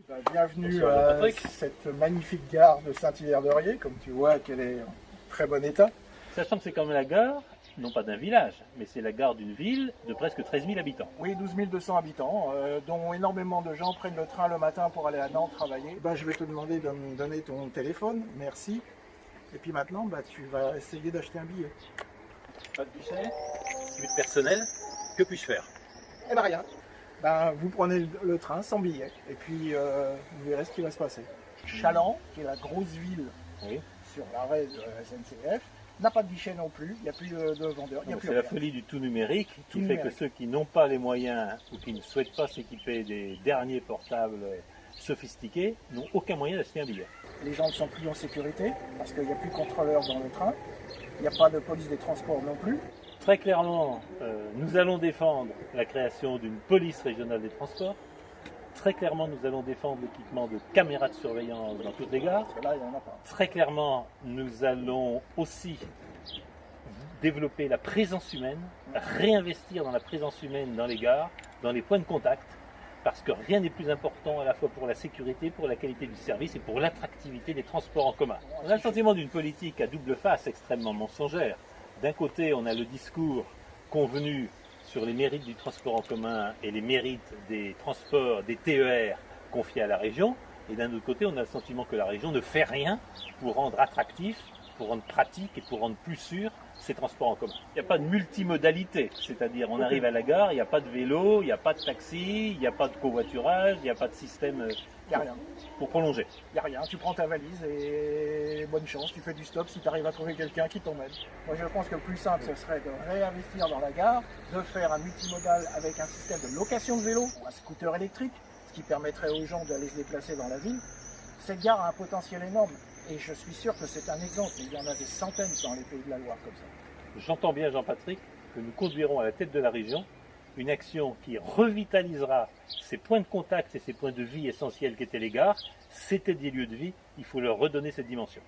Bienvenue Bonsoir, à Patrick. cette magnifique gare de Saint-Hilaire-de-Riez. Comme tu vois qu'elle est en très bon état. Sachant que c'est quand même la gare, non pas d'un village, mais c'est la gare d'une ville de presque 13 000 habitants. Oui, 12 200 habitants, dont énormément de gens prennent le train le matin pour aller à Nantes travailler. Je vais te demander de me donner ton téléphone, merci. Et puis maintenant, tu vas essayer d'acheter un billet. Pas de guichet, suite personnelle, que puis-je faire? Eh ben rien. Vous prenez le train sans billet, et puis vous verrez ce qui va se passer. Chaland, qui est la grosse ville Oui. sur l'arrêt de la SNCF, n'a pas de guichet non plus, il n'y a plus de vendeurs, il n'y a plus C'est la rien. folie du tout numérique Tout qui fait numérique. que ceux qui n'ont pas les moyens ou qui ne souhaitent pas s'équiper des derniers portables sophistiqués n'ont aucun moyen d'acheter un billet. Les gens ne sont plus en sécurité, parce qu'il n'y a plus de contrôleurs dans le train, il n'y a pas de police des transports non plus. Très clairement, nous allons défendre la création d'une police régionale des transports. Très clairement, nous allons défendre l'équipement de caméras de surveillance dans toutes les gares. Parce que là, il n'y en a pas. Très clairement, nous allons aussi développer la présence humaine, réinvestir dans la présence humaine dans les gares, dans les points de contact, parce que rien n'est plus important à la fois pour la sécurité, pour la qualité du service et pour l'attractivité des transports en commun. On a le sentiment d'une politique à double face extrêmement mensongère. D'un côté, on a le discours convenu sur les mérites du transport en commun et les mérites des transports, des TER confiés à la région. Et d'un autre côté, on a le sentiment que la région ne fait rien pour rendre attractif, pour rendre pratique et pour rendre plus sûr ces transports en commun. Il n'y a pas de multimodalité, c'est-à-dire on arrive à la gare, il n'y a pas de vélo, il n'y a pas de taxi, il n'y a pas de covoiturage, il n'y a pas de système Il n'y a rien. pour prolonger. Il n'y a rien. Tu prends ta valise et bonne chance, tu fais du stop si tu arrives à trouver quelqu'un qui t'emmène. Moi, je pense que le plus simple, ce serait de réinvestir dans la gare, de faire un multimodal avec un système de location de vélo, ou un scooter électrique, ce qui permettrait aux gens d'aller se déplacer dans la ville. Cette gare a un potentiel énorme. Et je suis sûr que c'est un exemple, il y en a des centaines dans les pays de la Loire comme ça. J'entends bien, Jean-Patrick, que nous conduirons à la tête de la région une action qui revitalisera ces points de contact et ces points de vie essentiels qu'étaient les gares. C'était des lieux de vie, il faut leur redonner cette dimension.